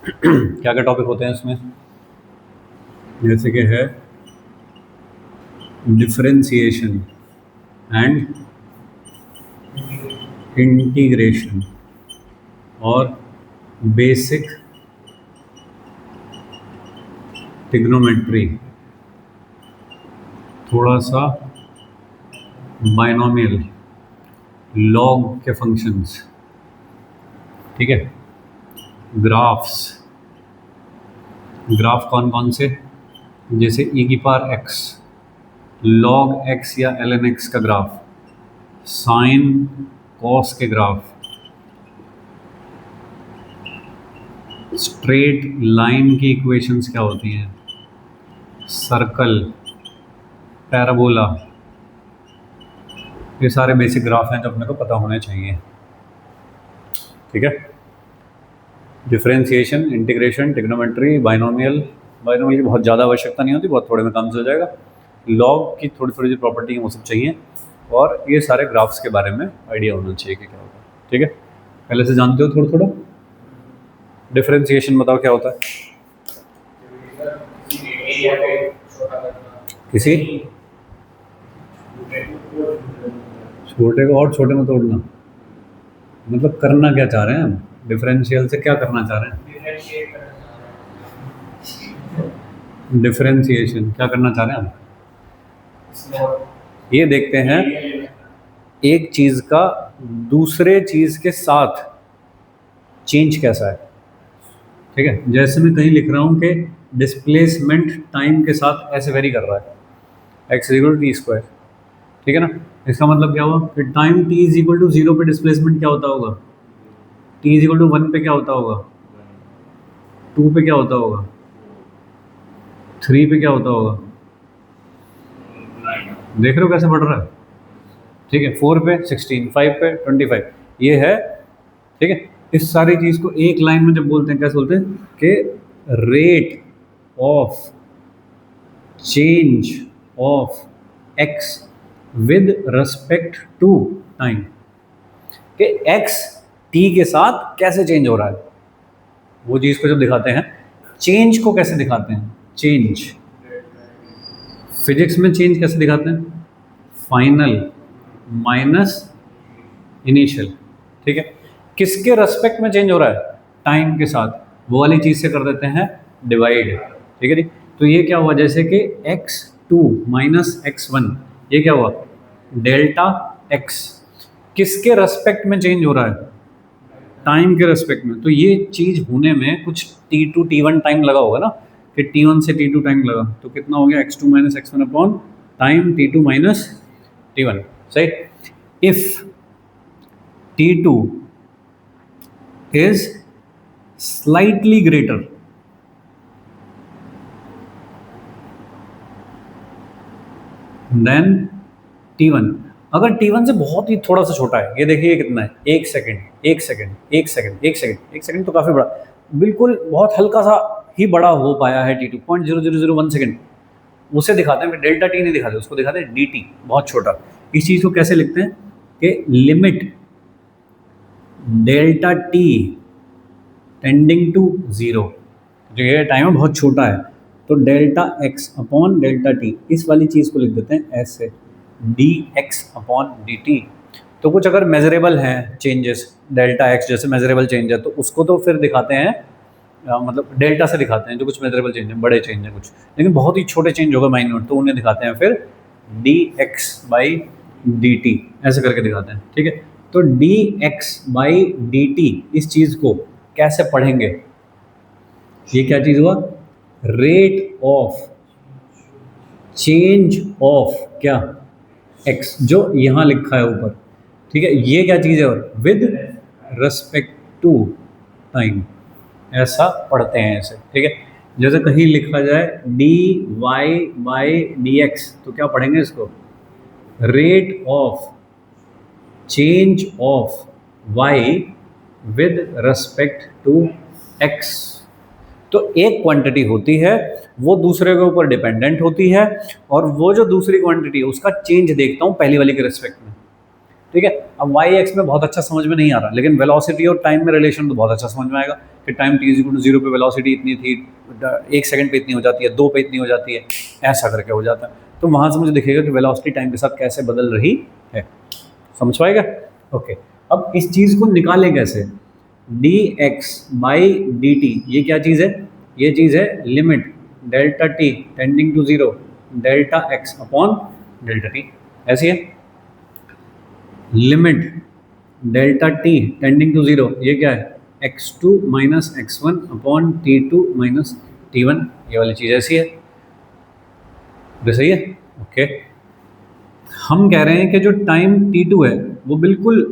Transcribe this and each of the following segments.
क्या क्या टॉपिक होते हैं इसमें, जैसे कि है डिफरेंशिएशन एंड इंटीग्रेशन और बेसिक ट्रिग्नोमेट्री, थोड़ा सा बाइनोमियल, लॉग के फंक्शंस, ठीक है। ग्राफ्स, ग्राफ कौन कौन से, जैसे e की पावर x, log x या ln x का ग्राफ, साइन कॉस के ग्राफ, स्ट्रेट लाइन की इक्वेशंस क्या होती हैं, सर्कल, पैराबोला, ये सारे बेसिक ग्राफ हैं जो अपने को पता होने चाहिए, ठीक है। Differentiation, integration, trigonometry, binomial, binomial की बहुत ज़्यादा आवश्यकता नहीं होती, बहुत थोड़े में काम से हो जाएगा। लॉग की थोड़ी थोड़ी जो प्रॉपर्टी है वो सब चाहिए, और ये सारे ग्राफ्स के बारे में आइडिया होना चाहिए कि क्या होता है, ठीक है। पहले से जानते हो थोड़ा थोड़ा। डिफरेंशिएशन बताओ क्या होता है। किसी छोटे को और छोटे में तोड़ना, मतलब करना क्या चाह रहे हैं हम, डिफरेंशियल से क्या करना चाह रहे हैं, डिफरेंशिएशन क्या करना चाह रहे हैं हम, ये देखते हैं एक चीज़ का दूसरे चीज़ के साथ चेंज कैसा है, ठीक है। जैसे मैं कहीं लिख रहा हूँ कि डिस्प्लेसमेंट टाइम के साथ ऐसे वेरी कर रहा है, x इक्वल टी स्क्वायर, ठीक है ना। इसका मतलब क्या हुआ कि time t is equal to 0 पे डिस्प्लेसमेंट क्या होता होगा, t इज इक्वल टू 1 पे क्या होता होगा, 2 पे क्या होता होगा, 3 पे क्या होता होगा, देख रहे हो कैसे बढ़ रहा है, ठीक है। 4 पे 16, 5 पे 25, ये है, ठीक है। इस सारी चीज़ को एक लाइन में जब बोलते हैं कैसे बोलते हैं कि rate of change of x with respect to time, कि x t के साथ कैसे चेंज हो रहा है, वो चीज़ को जब दिखाते हैं। चेंज को कैसे दिखाते हैं, चेंज फिजिक्स में चेंज कैसे दिखाते हैं, फाइनल माइनस इनिशियल, ठीक है। किसके रेस्पेक्ट में चेंज हो रहा है, टाइम के साथ, वो वाली चीज़ से कर देते हैं डिवाइड, ठीक है जी। तो ये क्या हुआ, जैसे कि x2 माइनस x1, ये क्या हुआ, डेल्टा x, किसके रेस्पेक्ट में चेंज हो रहा है, टाइम के रेस्पेक्ट में। तो ये चीज़ होने में कुछ t2 t1 टाइम लगा होगा ना, कि t1 से t2 टाइम लगा, तो कितना हो गया x2 minus x1 upon time t2 minus t1, सही। If t2 is slightly greater than t1, अगर t1 से बहुत ही थोड़ा सा छोटा है, ये देखिए कितना है, 1 second, 1 second, 1 second, 1 second, 1 second तो काफ़ी बड़ा, बिल्कुल बहुत हल्का सा ही बड़ा हो पाया है t2, 0.0001 सेकेंड, उसे दिखाते हैं, डेल्टा टी नहीं दिखाते, उसको दिखाते हैं dt, बहुत छोटा। इस चीज़ को कैसे लिखते हैं कि limit delta T tending to 0, जो ये टाइम है बहुत छोटा है, तो delta X upon delta T, इस वाली चीज़ को लिख देते हैं ऐसे, D X upon D T. तो कुछ अगर मेजरेबल हैं चेंजेस, डेल्टा एक्स जैसे मेजरेबल चेंज है, तो उसको तो फिर दिखाते हैं मतलब डेल्टा से दिखाते हैं, जो कुछ मेजरेबल चेंज है, बड़े चेंज हैं कुछ, लेकिन बहुत ही छोटे चेंज होगा माइन्यूट, तो उन्हें दिखाते हैं फिर D X by D T, ऐसे करके दिखाते हैं, ठीक है। तो D X by D T, इस चीज़ को कैसे पढ़ेंगे, ये क्या चीज़ हुआ, रेट ऑफ चेंज ऑफ क्या x, जो यहाँ लिखा है ऊपर, ठीक है। ये क्या चीज़ है, विद रेस्पेक्ट टू टाइम, ऐसा पढ़ते हैं इसे, ठीक है। जैसे कहीं लिखा जाए D Y by D X, तो क्या पढ़ेंगे इसको, rate of change of y with respect to x। तो एक क्वांटिटी होती है वो दूसरे के ऊपर डिपेंडेंट होती है, और वो जो दूसरी क्वांटिटी है उसका चेंज देखता हूँ पहली वाली के रेस्पेक्ट में, ठीक है। अब वाई एक्स में बहुत अच्छा समझ में नहीं आ रहा, लेकिन वेलोसिटी और टाइम में रिलेशन तो बहुत अच्छा समझ में आएगा कि time T is equal to 0 पे वेलोसिटी इतनी थी, 1 सेकंड पे इतनी हो जाती है, 2 पे इतनी हो जाती है, ऐसा करके हो जाता है। तो वहाँ से मुझे दिखेगा कि वेलोसिटी टाइम के साथ कैसे बदल रही है। समझ पाएगा? ओके, अब इस चीज़ को निकालें कैसे? D X by D T, ये क्या चीज़ है? ये चीज़ है limit delta T tending to 0 delta X upon delta T. ऐसी है limit delta T tending to 0, ये क्या है? x2 minus x1 upon t2 minus t1, ये वाली चीज़ ऐसी है। ये सही है? ओके, हम कह रहे हैं कि जो टाइम t2 है वो बिल्कुल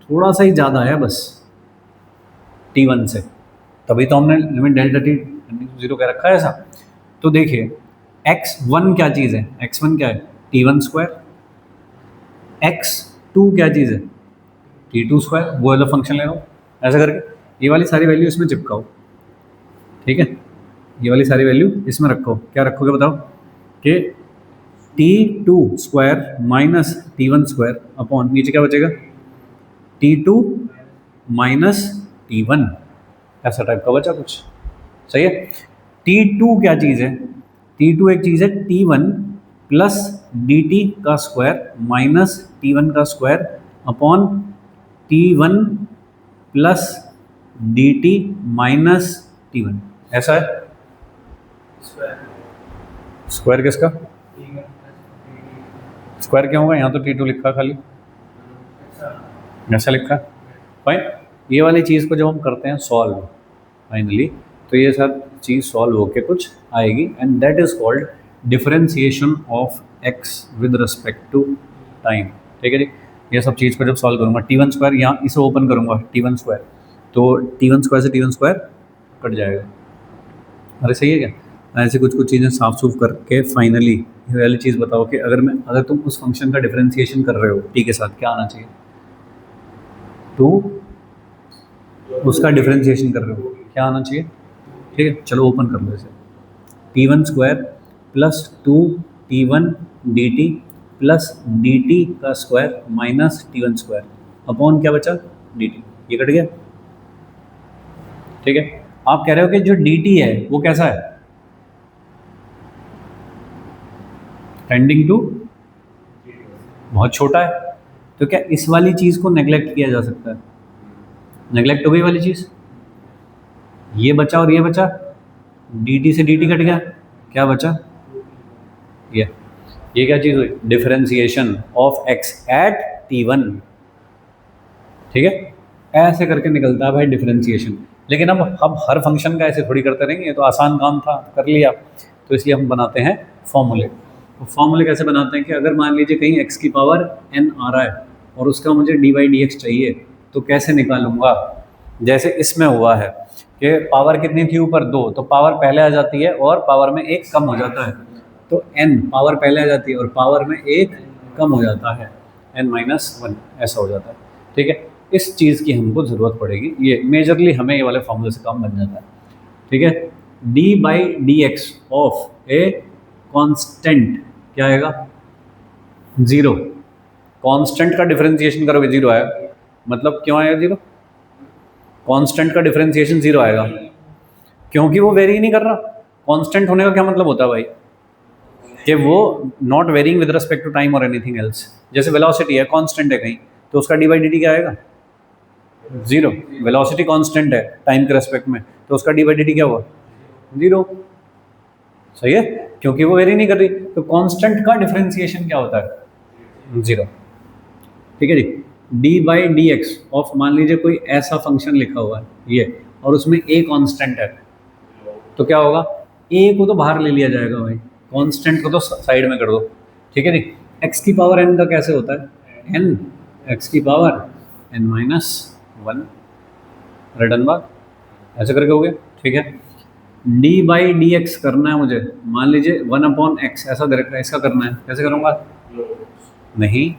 थोड़ा सा ही ज़्यादा है बस t1 से, तभी तो हमने limit delta T tending to 0 कह रखा है ऐसा। तो देखिए x1 क्या चीज़ है? x1 क्या है? t1 square. x2 क्या चीज़ है? t2 square. वो वाला फंक्शन ले लो ऐसा करके, ये वाली सारी वैल्यू इसमें चिपकाओ, ठीक है? ये वाली सारी वैल्यू इसमें रखो। क्या रखोगे बताओ? कि t2 square minus t1 square upon नीचे क्या बचेगा? t2 माइनस t1, ऐसा टाइप का बचा कुछ। सही है? t2 क्या चीज़ है? t2 एक चीज़ है t1 प्लस dt का स्क्वायर माइनस t1 का square upon t1 plus dt minus t1, ऐसा है। स्क्वायर किसका? स्क्वायर क्या होगा? यहाँ तो t2 लिखा खाली, ऐसा लिखा है। फाइन, ये वाली चीज़ को जब हम करते हैं सॉल्व फाइनली, तो ये सब चीज़ सॉल्व होके कुछ आएगी, and that is called differentiation of x with respect to time. ठीक है जी, ये सब चीज़ को जब सॉल्व करूँगा t1 स्क्वायर, यहाँ इसे ओपन करूँगा t1 स्क्वायर, तो t1 स्क्वायर से t1 स्क्वायर कट जाएगा। अरे सही है क्या? ऐसे कुछ कुछ चीज़ें साफ सूफ करके फाइनली ये वाली चीज़ बताओ कि अगर तुम उस फंक्शन का डिफरेंशिएशन कर रहे हो t के साथ, क्या आना चाहिए? 2 उसका डिफरेंशिएशन कर रहे हो, क्या आना चाहिए? ठीक है, चलो ओपन कर लो इसे। t1 square plus 2 t1 dt plus dt का square minus t1 square upon क्या बचा? dt, ये कट गया। ठीक है, आप कह रहे हो कि जो dt है वो कैसा है? टेंडिंग टू बहुत छोटा है, तो क्या इस वाली चीज़ को नेग्लेक्ट किया जा सकता है? नेग्लेक्ट हो गई वाली चीज़, ये बचा और ये बचा, dt से dt कट गया, क्या बचा? ये क्या चीज़ हुई? Differentiation of x at t1। ठीक है, ऐसे करके निकलता है भाई डिफरेंशिएशन। लेकिन अब हर फंक्शन का ऐसे थोड़ी करते रहेंगे, ये तो आसान काम था, कर लिया। तो इसलिए हम बनाते हैं फॉर्मूले। तो फॉर्मूले कैसे बनाते हैं कि अगर मान लीजिए कहीं x की पावर n आ रहा है और उसका मुझे dy/dx चाहिए, तो कैसे निकालूंगा? जैसे इसमें हुआ है कि पावर कितनी थी ऊपर? 2, तो पावर पहले आ जाती है और पावर में 1 कम हो जाता है, तो n पावर पहले आ जाती है और पावर में 1 कम हो जाता है, n-1 ऐसा हो जाता है। ठीक है, इस चीज़ की हमको ज़रूरत पड़ेगी, ये मेजरली हमें ये वाले फॉर्मूले से काम बन जाता है। ठीक है, d/dx ऑफ ए कांस्टेंट क्या आएगा? 0। कांस्टेंट का डिफरेंशिएशन करोगे 0 आएगा, मतलब क्यों आएगा 0? कांस्टेंट का डिफरेंशिएशन 0 आएगा क्योंकि वो वेरी नहीं कर रहा। कांस्टेंट होने का क्या मतलब होता है भाई? कि वो not varying with respect to time और एनीथिंग एल्स। जैसे वेलोसिटी है, कांस्टेंट है कहीं, तो उसका d/dt क्या आएगा? 0। वेलोसिटी कांस्टेंट है टाइम के रेस्पेक्ट में, तो उसका d/dt क्या हुआ? 0। सही है, क्योंकि वो वेरी नहीं कर रही। तो कांस्टेंट का डिफरेंशिएशन क्या होता है? 0। ठीक है जी, d/dx ऑफ मान लीजिए कोई ऐसा फंक्शन लिखा हुआ है ये, और उसमें a कांस्टेंट है, तो क्या होगा? a को तो बाहर ले लिया जाएगा भाई, कांस्टेंट को तो साइड में कर दो। ठीक है जी, x की पावर n का कैसे होता है? n x की पावर n-1, रिटर्न बात ऐसे करके हो गया। ठीक है, d/dx करना है मुझे, मान लीजिए 1/x ऐसा दे रखा है, इसका करना है, कैसे करूँगा? नहीं,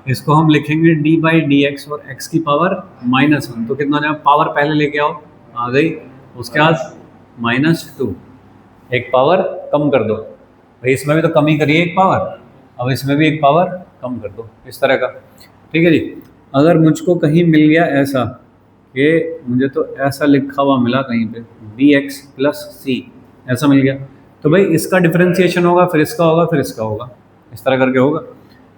इसको हम लिखेंगे d/dx और x की पावर -1, तो कितना जाएगा? पावर पहले लेके आओ, आ गई, उसके बाद -2, एक पावर कम कर दो भाई, इसमें भी तो कमी करिए एक पावर, अब इसमें भी एक पावर कम कर दो, इस तरह का। ठीक है जी। अगर मुझको कहीं मिल गया ऐसा कि मुझे तो ऐसा लिखा हुआ मिला कहीं पे bx प्लस सी, ऐसा मिल गया, तो भाई इसका डिफरेंशिएशन होगा, फिर इसका होगा, फिर इसका होगा, इस तरह करके होगा।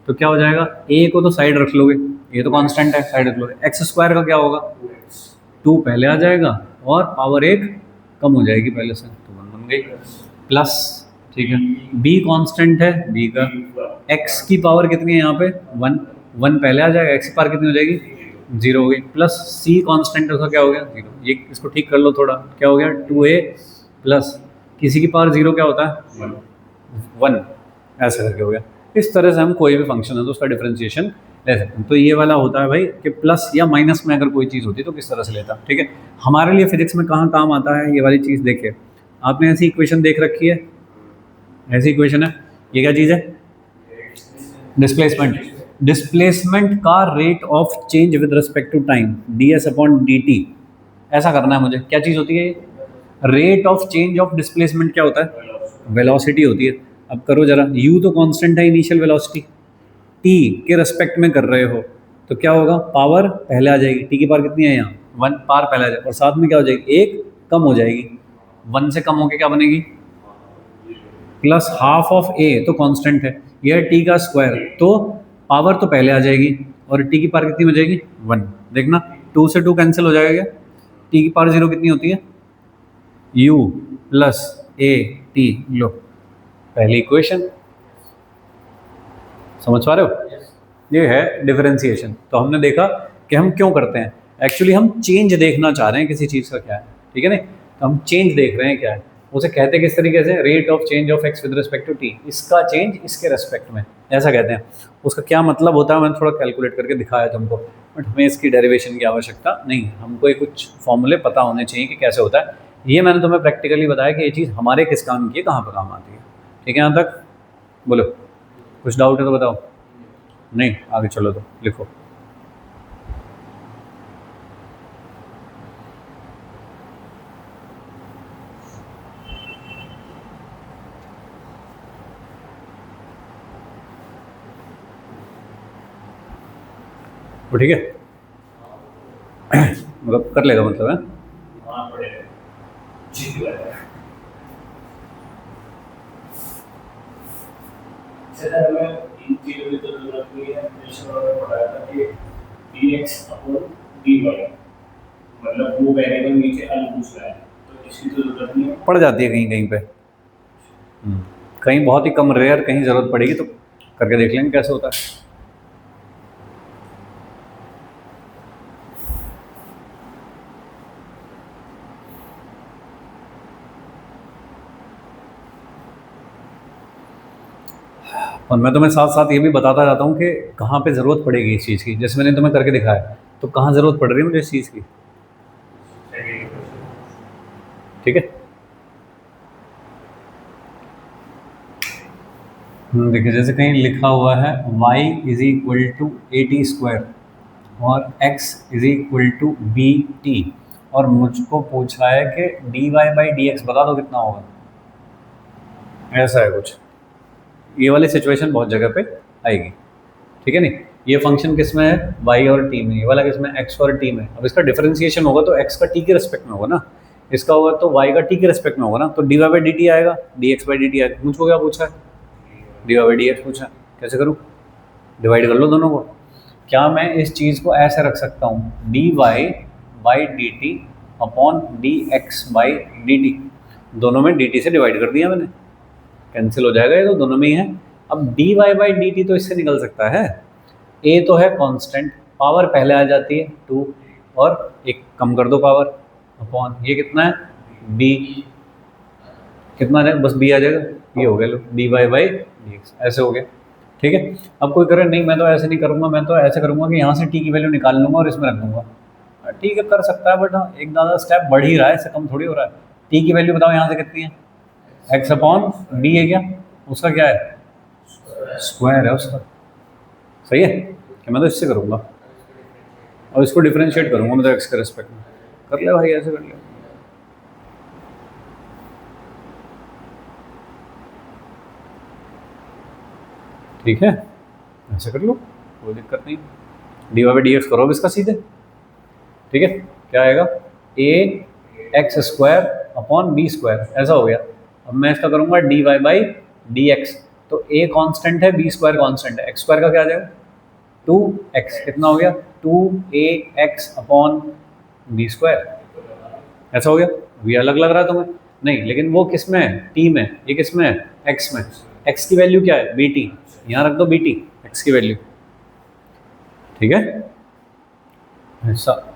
तो क्या हो जाएगा, ए को तो साइड रख लोगे, ये तो कांस्टेंट है, साइड रख लोगे। एक्स स्क्वायर का क्या होगा, 2 पहले आ जाएगा और पावर 1 कम हो जाएगी पहले से, तो 1 बन गई प्लस। ठीक है, बी कांस्टेंट है, बी का एक्स की पावर कितनी है यहाँ पे 1, 1 पहले आ जाएगा, एक्स की पावर कितनी हो जाएगी 0 हो गई, प्लस सी कांस्टेंट उसका क्या हो गया 0। ये इसको ठीक कर लो थोड़ा, क्या हो गया 2a प्लस किसी की पावर 0 क्या होता है 1, ऐसा करके हो गया। इस तरह से हम कोई भी फंक्शन है तो उसका डिफरेंशिएशन ले सकते हैं। तो ये वाला होता है भाई कि प्लस या माइनस में अगर कोई चीज़ होती तो किस तरह से लेता। ठीक है, हमारे लिए फिजिक्स में कहाँ काम आता है ये वाली चीज़। देखिए, आपने ऐसी इक्वेशन देख रखी है, ऐसी इक्वेशन है, ये क्या चीज़ है, डिस्प्लेसमेंट। डिस्प्लेसमेंट का rate of change with respect to time ds upon dt, ऐसा करना है मुझे। क्या चीज़ होती है ये, rate of change of displacement क्या होता है, वेलोसिटी होती है। अब करो जरा, u तो कांस्टेंट है इनिशियल वेलोसिटी, t के रेस्पेक्ट में कर रहे हो तो क्या होगा, पावर पहले आ जाएगी, t की पावर कितनी है यहाँ 1, पावर पहले आ जाएगी और साथ में क्या हो जाएगी 1 कम हो जाएगी, 1 से कम होकर क्या बनेगी प्लस हाफ ऑफ a, तो कांस्टेंट है, यह t का स्क्वायर, तो पावर तो पहले आ जाएगी और t की पावर कितनी हो जाएगी 1। देखना 2 से 2 कैंसिल हो जाएगा, t की पावर 0 कितनी होती है u प्लस a t, लो पहली इक्वेशन, समझ पा रहे हो, ये है डिफरेंशिएशन। तो हमने देखा कि हम क्यों करते हैं, एक्चुअली हम चेंज देखना चाह रहे हैं किसी चीज़ का क्या है, ठीक है ना, तो हम चेंज देख रहे हैं क्या है, उसे कहते हैं किस तरीके से, rate of change of X with respect to T, इसका चेंज इसके रेस्पेक्ट में, ऐसा कहते हैं। उसका क्या मतलब होता है मैंने थोड़ा कैलकुलेट करके दिखाया तुमको, बट हमें इसकी डेरिवेशन की आवश्यकता नहीं, हमको ये कुछ फॉर्मूले पता होने चाहिए कि कैसे होता है। ये मैंने तुम्हें प्रैक्टिकली बताया कि ये चीज़ हमारे किस काम की है, कहाँ पर काम आती है। ठीक है, यहाँ तक बोलो, कुछ डाउट है तो बताओ, नहीं आगे चलो तो लिखो। वो ठीक है, मतलब कर लेगा मतलब है। मतलब वो वेरिएबल नीचे अल पूछ रहा है तो इसकी तो जरूरत नहीं है, पड़ जाती है कहीं कहीं पे, कहीं बहुत ही कम रेयर कहीं ज़रूरत पड़ेगी तो करके देख लेंगे कैसे होता है। और मैं तुम्हें साथ साथ ये भी बताता जाता हूँ कि कहाँ पे ज़रूरत पड़ेगी इस चीज़ की, जैसे मैंने तुम्हें करके दिखाया, तो कहाँ ज़रूरत पड़ रही है मुझे इस चीज़ की। ठीक है, देखिए जैसे कहीं लिखा हुआ है y is equal to A T square और x is equal to B T, और मुझको पूछा है कि dy बाई डी एक्स बता दो कितना होगा, ऐसा है कुछ। ये वाली सिचुएशन बहुत जगह पे आएगी, ठीक है नहीं। ये फंक्शन किस में है, y और t में, ये वाला किस में x और t में। अब इसका डिफरेंशिएशन होगा तो x का t के रिस्पेक्ट में होगा ना, इसका होगा तो y का t के रिस्पेक्ट में होगा ना, तो dy बाई डी टी आएगा, dx बाई डी टी आएगा। मुझको क्या पूछा है, dy बाई डी एक्स पूछा, कैसे करूँ, डिवाइड कर लो दोनों को। क्या मैं इस चीज़ को ऐसे रख सकता हूँ, dy by D T upon dx by D T, दोनों में dt से डिवाइड कर दिया मैंने, कैंसिल हो जाएगा, ये तो दोनों में ही है। अब dy बाई डी टी तो इससे निकल सकता है, a तो है कांस्टेंट, पावर पहले आ जाती है 2 और एक कम कर दो पावर, अपॉन ये कितना है b, कितना है बस b आ जाएगा, ये हो गया लो dy बाई डी एक्स, ऐसे हो गया। ठीक है, अब कोई करे नहीं मैं तो ऐसे नहीं करूँगा, मैं तो ऐसे करूँगा कि यहाँ से t की वैल्यू निकाल लूँगा और इसमें रख दूँगा। ठीक है कर सकता है, बट हाँ एक ज़्यादा स्टेप बढ़ ही रहा है, इससे कम थोड़ी हो रहा है। t की वैल्यू बताओ यहाँ से कितनी है, x अपॉन b है क्या, उसका क्या है स्क्वायर है उसका, सही है कि मैं तो इससे करूँगा और इसको डिफरेंशिएट करूँगा मतलब एक्स के रेस्पेक्ट में। कर ले भाई, ऐसे कर ले। ठीक है, ऐसे कर लो, कोई दिक्कत नहीं। D Y by D X करो अब इसका सीधे, ठीक है। क्या आएगा, A X square upon B square, ऐसा हो गया। अब मैं इसका करूँगा D Y by D X, तो ए कांस्टेंट है, बी स्क्वायर कांस्टेंट है, एक्स स्क्वायर का क्या आ जाएगा 2x, कितना हो गया 2ax अपॉन बी स्क्वायर, ऐसा हो गया। ये अलग लग रहा है तुम्हें, नहीं लेकिन वो किस में है, टी में, ये किस में है, x में। x की वैल्यू क्या है, बी टी, यहाँ रख दो बी टी, एक्स की वैल्यू, ठीक है। ऐसा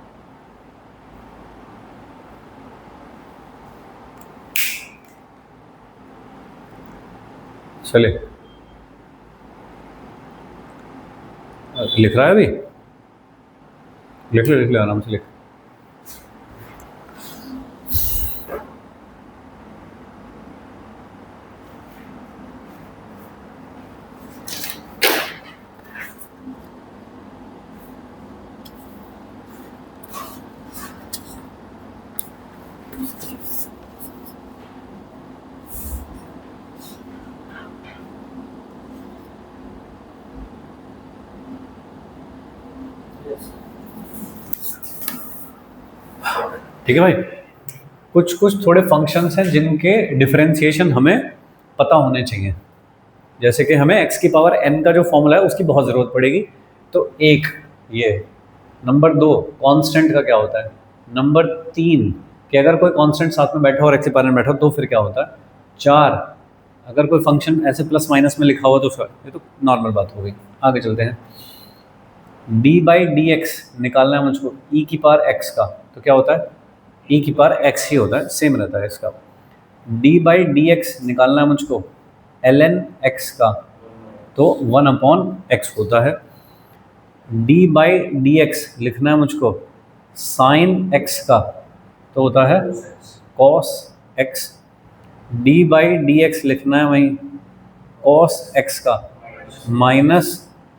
चले, लिख रहा है अभी, लिख ले आराम से लिख। ठीक है भाई, कुछ कुछ थोड़े फंक्शंस हैं जिनके डिफरेंशिएशन हमें पता होने चाहिए। जैसे कि हमें x की पावर n का जो फॉर्मूला है उसकी बहुत ज़रूरत पड़ेगी, तो एक ये। नंबर 2 कांस्टेंट का क्या होता है। नंबर 3 कि अगर कोई कांस्टेंट साथ में बैठा हो और x की पावर में बैठा हो तो फिर क्या होता है। 4 अगर कोई फंक्शन ऐसे प्लस माइनस में लिखा हुआ तो फिर ये तो नॉर्मल बात हो गई। आगे चलते हैं, डी बाई डी एक्स निकालना है मुझको e की पावर x का, तो क्या होता है e की पावर x ही होता है, सेम रहता है इसका। डी बाई डी एक्स निकालना है मुझको ln x का, तो 1 अपॉन एक्स होता है। डी बाई डी एक्स लिखना है मुझको साइन x का, तो होता है cos x। D by D x लिखना है वहीं cos x का माइनस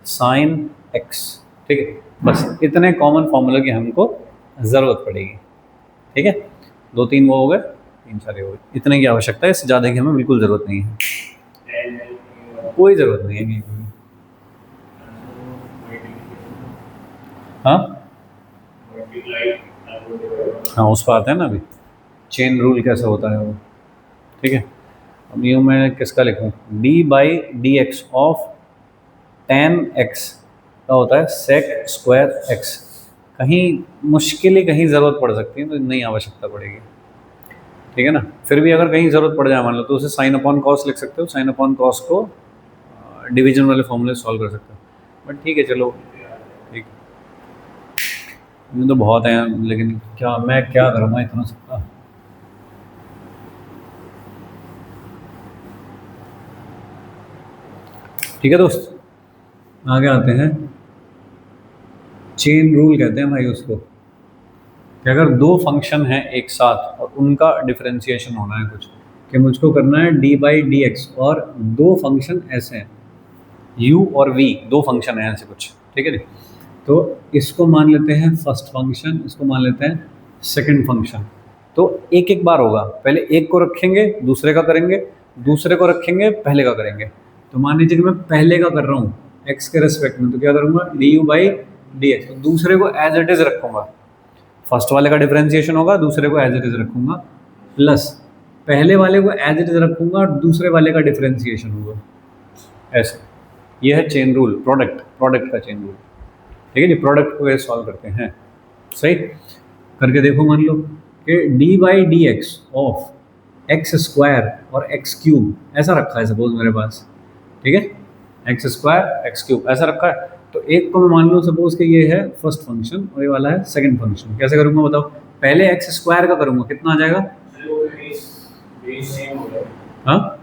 साइन x, ठीक है। बस इतने कॉमन फॉर्मूला की हमको ज़रूरत पड़ेगी, ठीक है। 2-3 वो हो गए, 3-4 हो गए, इतने की आवश्यकता है, इससे ज़्यादा की हमें बिल्कुल ज़रूरत नहीं है, कोई ज़रूरत नहीं है। हाँ हाँ, उस पर आते हैं ना अभी, चेन रूल कैसे होता है वो, ठीक है। अब यूँ मैं किसका लिखूँ, D by D x of tan x का होता है sec स्क्वायर x। कहीं मुश्किल ही कहीं ज़रूरत पड़ सकती है तो नहीं आवश्यकता पड़ेगी, ठीक है ना। फिर भी अगर कहीं ज़रूरत पड़ जाए मान लो तो उसे साइन अपॉन कॉस लिख सकते हो, साइन अपॉन कॉस को डिवीजन वाले फॉर्मूले सॉल्व कर सकते हो। बट ठीक है चलो, ठीक ये तो बहुत है, लेकिन क्या मैं क्या करूँगा इतना सबका। ठीक है दोस्त, आगे आते हैं, चेन रूल कहते हैं भाई उसको, कि अगर दो फंक्शन हैं एक साथ और उनका डिफरेंशिएशन होना है कुछ, कि मुझको करना है डी बाई डी एक्स और दो फंक्शन ऐसे हैं u और v, दो फंक्शन हैं ऐसे कुछ, ठीक है जी। तो इसको मान लेते हैं फर्स्ट फंक्शन, इसको मान लेते हैं सेकंड फंक्शन। तो एक एक बार होगा, पहले एक को रखेंगे दूसरे का करेंगे, दूसरे को रखेंगे पहले का करेंगे। तो मान लीजिए कि मैं पहले का कर रहा हूँ x के रेस्पेक्ट में, तो क्या करूँगा D you by D X, तो दूसरे को एज इट इज़ रखूँगा, फर्स्ट वाले का डिफरेंशिएशन होगा, दूसरे को एज इट इज़ रखूँगा, प्लस पहले वाले को एज इट इज़ रखूँगा और दूसरे वाले का डिफरेंशिएशन होगा, ऐसे। ये है चेन रूल, प्रोडक्ट का चेन रूल, ठीक है जी। प्रोडक्ट को कैसे सॉल्व करते हैं, सही करके देखो। मान लो कि D by D x of x square और एक्स क्यूब ऐसा रखा है सपोज मेरे पास, ठीक है। एक्स स्क्वायर एक्स क्यूब ऐसा रखा है, तो एक को मैं मान लूँ सपोज कि ये है फर्स्ट फंक्शन और ये वाला है सेकंड फंक्शन। कैसे करूँगा बताओ, पहले एक्स स्क्वायर का करूँगा, कितना आ जाएगा, हाँ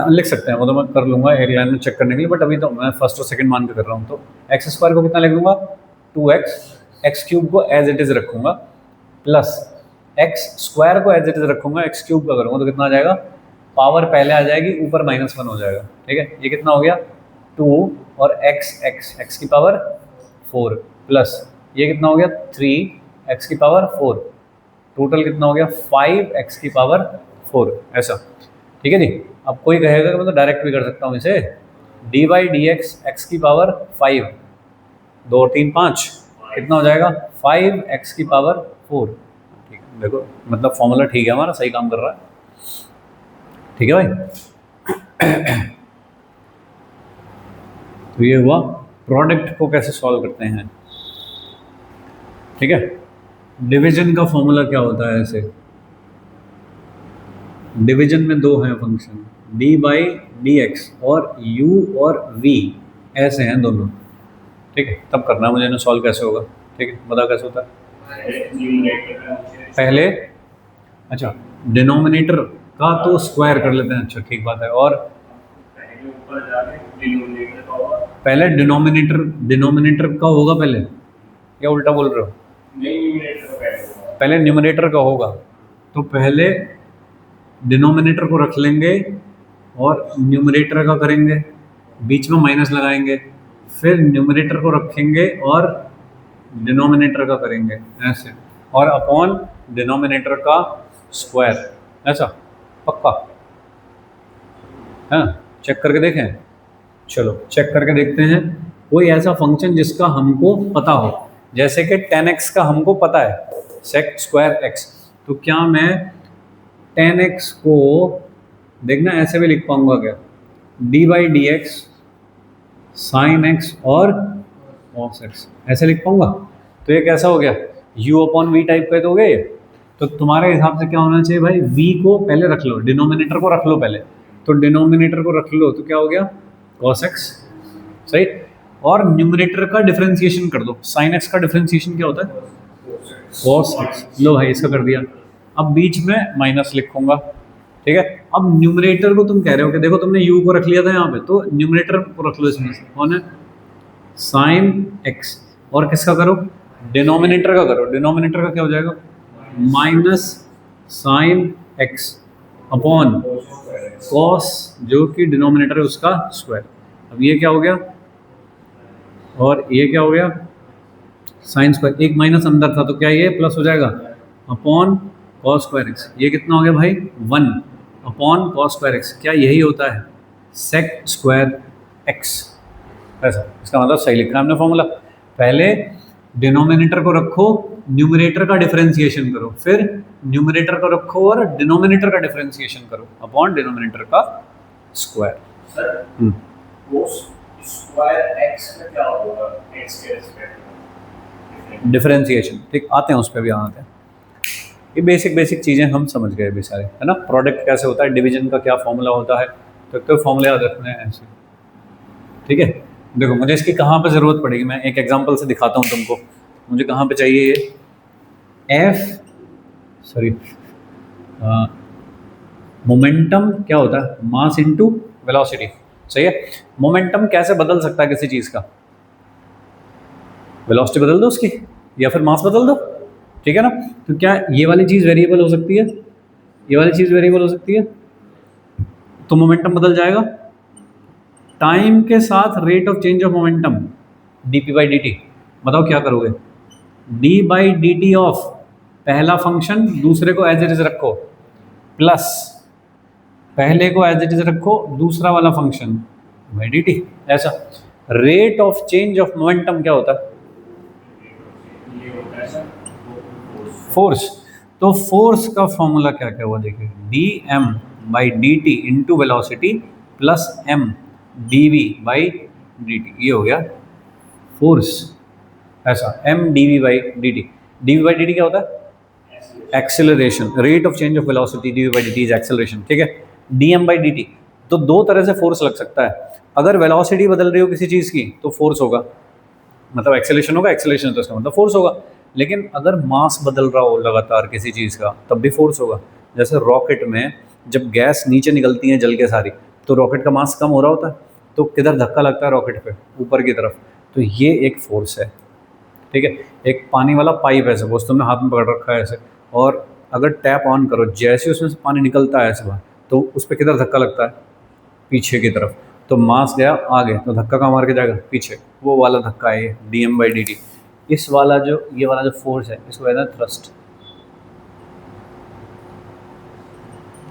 लिख सकते हैं वो तो मैं कर लूँगा एक लाइन में चेक करने के लिए, बट अभी तो मैं फर्स्ट और सेकंड मान के कर रहा हूँ। तो एक्स स्क्वायर को कितना लिख दूँगा 2x, एक्स क्यूब को एज इट इज़ रखूँगा, प्लस एक्स स्क्वायर को एज इट इज़ रखूँगा, एक्स क्यूब का करूँगा, तो कितना आ जाएगा, पावर पहले आ जाएगी, ऊपर -1 हो जाएगा, ठीक है। ये कितना हो गया 2 और x की पावर 4, प्लस ये कितना हो गया 3 x की पावर 4, टोटल कितना हो गया 5 x की पावर 4, ऐसा। ठीक है जी। अब कोई कहेगा कि मैं तो डायरेक्ट भी कर सकता हूँ इसे, D by D x x की पावर 5, 2 और 3 5, कितना हो जाएगा 5 एक्स की पावर 4। ठीक है, देखो मतलब फॉर्मूला ठीक है हमारा, सही काम कर रहा है। ठीक है भाई। तो ये हुआ प्रोडक्ट को कैसे सॉल्व करते हैं। ठीक है, डिवीजन का फॉर्मूला क्या होता है ऐसे, डिवीजन में दो हैं function, D by D x और यू और वी ऐसे हैं दोनों। ठीक है, तब करना है मुझे ना सॉल्व कैसे होगा। ठीक है, बताओ कैसे होता है। पहले अच्छा डिनोमिनेटर का तो स्क्वायर कर लेते हैं, अच्छा ठीक बात है। और पहले डिनोमिनेटर का होगा पहले, या उल्टा बोल रहे हो? पहले न्यूमरेटर का होगा, तो पहले डिनोमिनेटर को रख लेंगे और न्यूमरेटर का करेंगे, बीच में माइनस लगाएंगे, फिर न्यूमरेटर को रखेंगे और डिनोमिनेटर का करेंगे ऐसे, और अपॉन डिनोमिनेटर का स्क्वायर, ऐसा पक्का है। चेक करके देखें, चलो चेक करके देखते हैं। कोई ऐसा फंक्शन जिसका हमको पता हो, जैसे कि 10x का हमको पता है सेक स्क्वायर x, तो क्या मैं 10x को देखना ऐसे भी लिख पाऊंगा क्या, D by D x sine x और कॉस एक्स, ऐसे लिख पाऊंगा। तो ये कैसा हो गया, u अपॉन वी टाइप का तो हो गया ये। तो तुम्हारे हिसाब से क्या होना चाहिए भाई, v को पहले रख लो, डिनोमिनेटर को रख लो पहले, तो डिनोमिनेटर को रख लो तो क्या हो गया cos x, सही। और न्यूमरेटर का डिफरेंशिएशन कर दो, sin x का डिफरेंशिएशन क्या होता है cos x, लो भाई इसका कर दिया। अब बीच में माइनस लिखूंगा, ठीक है। अब न्यूमरेटर को तुम कह रहे हो कि देखो तुमने u को रख लिया था यहाँ पे, तो न्यूमरेटर को रख लो इसमें से, कौन है sin x, और किसका करो डिनोमिनेटर का करो, डिनोमिनेटर का क्या हो जाएगा minus sine x upon cos, जो कि डिनोमिनेटर है उसका स्क्वायर। अब ये क्या हो गया और ये क्या हो गया साइन स्क्वायर, एक माइनस अंदर था तो क्या ये प्लस हो जाएगा अपॉन कॉस स्क्वायर एक्स। ये कितना हो गया भाई 1 अपॉन कॉस स्क्वायर एक्स, क्या यही होता है सेक स्क्वायर एक्स, ऐसा। इसका मतलब सही लिखा है हमने फॉर्मूला। पहले डिनोमिनेटर को रखो, न्यूमरेटर का डिफरेंशिएशन करो, फिर न्यूमरेटर को रखो और डिनोमिनेटर का डिफरेंशिएशन करो अपॉन डिनोमिनेटर का square. Sir cos square x का क्या होगा x के रिस्पेक्ट में, डिफरेंशिएशन, ठीक आते हैं उस पर भी आते हैं। ये बेसिक चीज़ें हम समझ गए भी सारे, है ना। प्रोडक्ट कैसे होता है, डिवीजन का क्या फॉर्मूला होता है, तो फॉर्मूला याद रखना है ऐसे। ठीक है, देखो मुझे इसकी कहाँ पे ज़रूरत पड़ेगी, मैं एक एग्जांपल से दिखाता हूँ तुमको। मुझे कहाँ पे चाहिए ये मोमेंटम क्या होता है, मास इनटू वेलोसिटी, सही है। मोमेंटम कैसे बदल सकता है किसी चीज़ का, वेलोसिटी बदल दो उसकी या फिर मास बदल दो, ठीक है ना। तो क्या ये वाली चीज़ वेरिएबल हो सकती है, ये वाली चीज़ वेरिएबल हो सकती है, तो मोमेंटम बदल जाएगा टाइम के साथ, rate of change of momentum D P by D T. बताओ क्या करोगे, D by D T of पहला फंक्शन दूसरे को एज इट इज रखो, प्लस पहले को एज इट इज रखो दूसरा वाला फंक्शन बाई डी टी, ऐसा। Rate of change of momentum क्या होता है, ये होता है सर फोर्स। तो फोर्स का फॉर्मूला क्या क्या हुआ देखिए, D M by D T into velocity plus M D V by D T, ये हो गया फोर्स, ऐसा। M D V by D T, D V by D T क्या होता है acceleration, rate of change of velocity, D V by D T is acceleration, ठीक है। D M by D T, तो दो तरह से फोर्स लग सकता है। अगर वेलोसिटी बदल रही हो किसी चीज़ की तो फोर्स होगा, मतलब एक्सेलेरेशन होगा, एक्सेलरेशन तो इसका मतलब फोर्स होगा। लेकिन अगर मास बदल रहा हो लगातार किसी चीज़ का तब भी फोर्स होगा। जैसे रॉकेट में जब गैस नीचे निकलती है जल के सारी, तो रॉकेट का मास कम हो रहा होता है, तो किधर धक्का लगता है रॉकेट पे, ऊपर की तरफ, तो ये एक फोर्स है, ठीक है। एक पानी वाला पाइप है, सपोज तुमने हाथ में पकड़ रखा है ऐसे, और अगर टैप ऑन करो, जैसे उसमें से पानी निकलता है ऐसे बाहर, तो उस पर किधर धक्का लगता है पीछे की तरफ, तो मास गया आगे तो धक्का कहाँ मार के जाएगा पीछे, वो वाला धक्का है D M by D T. इस वाला जो ये वाला जो फोर्स है इसको कहते हैं थ्रस्ट,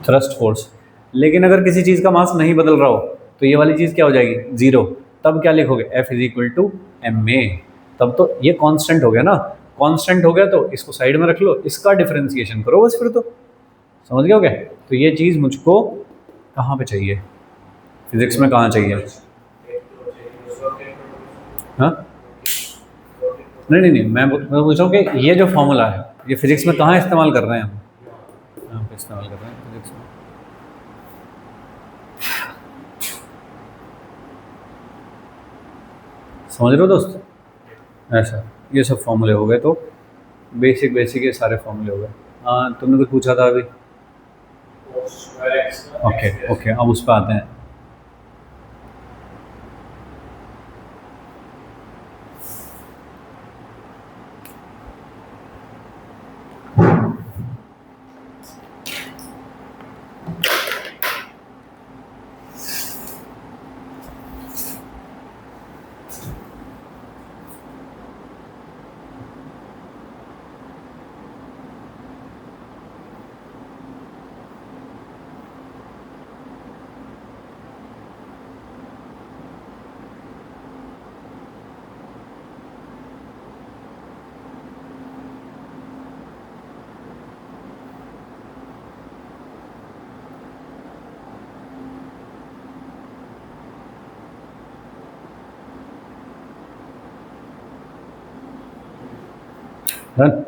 थ्रस्ट फोर्स। लेकिन अगर किसी चीज़ का मास नहीं बदल रहा हो तो ये वाली चीज़ क्या हो जाएगी, 0। तब क्या लिखोगे, F is equal to ma। तब तो ये कांस्टेंट हो गया ना, कांस्टेंट हो गया तो इसको साइड में रख लो, इसका डिफरेंशिएशन करो बस, फिर तो समझ गए हो क्या। तो ये चीज़ मुझको कहाँ पे चाहिए, फिजिक्स में कहाँ चाहिए। हाँ नहीं, मैं पूछ रहा हूँ कि ये जो फॉर्मूला है ये फिजिक्स में कहाँ इस्तेमाल कर रहे हैं हम, यहाँ पे इस्तेमाल कर रहे हैं फिजिक्स में। समझ रहे हो दोस्त, ऐसा ये सब फॉर्मूले हो गए, तो बेसिक ये सारे फॉर्मूले हो गए। हाँ तुमने कुछ पूछा था अभी। ओके अब उस पर आते हैं। डन।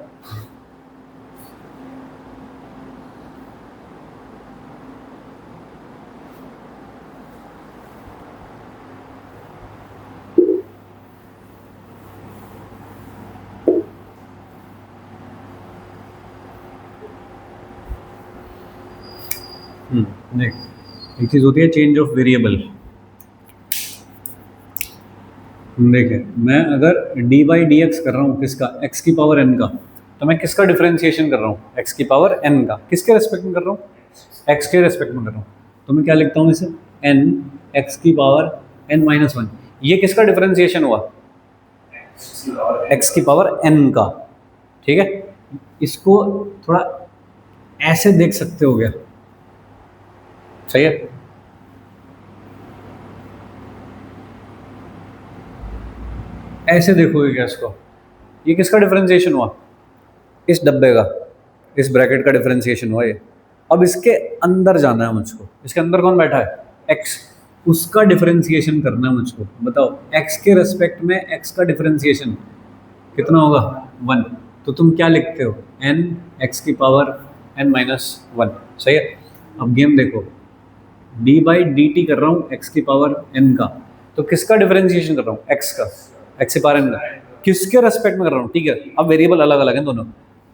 देख, एक चीज़ होती है चेंज ऑफ वेरिएबल। देखिए मैं अगर डी बाई डी एक्स कर रहा हूँ किसका, एक्स की पावर एन का, तो मैं किसका डिफरेंशिएशन कर रहा हूँ, एक्स की पावर एन का। किसके रेस्पेक्ट में कर रहा हूँ, एक्स के रेस्पेक्ट में कर रहा हूँ। तो मैं क्या लिखता हूँ इसे, एन एक्स की पावर एन माइनस वन। ये किसका डिफरेंशिएशन हुआ, एक्स की पावर एन का। ठीक है, इसको थोड़ा ऐसे देख सकते हो क्या, सही है। ऐसे देखोगे क्या इसको, ये किसका डिफरेंशिएशन हुआ, इस डब्बे का, इस ब्रैकेट का डिफरेंशिएशन हुआ ये। अब इसके अंदर जाना है मुझको, इसके अंदर कौन बैठा है, एक्स, उसका डिफरेंशिएशन करना है मुझको। बताओ एक्स के रेस्पेक्ट में एक्स का डिफरेंशिएशन कितना होगा, 1। तो तुम क्या लिखते हो, एन एक्स की पावर एन माइनस वन, सही है। अब गेम देखो, डी बाई डी टी कर रहा हूँ एक्स की पावर एन का, तो किसका डिफरेंशिएशन कर रहा हूँ, एक्स का, एक्स की पावर एन का। किसके रेस्पेक्ट में कर रहा हूँ, ठीक है। अब वेरिएबल अलग अलग हैं दोनों,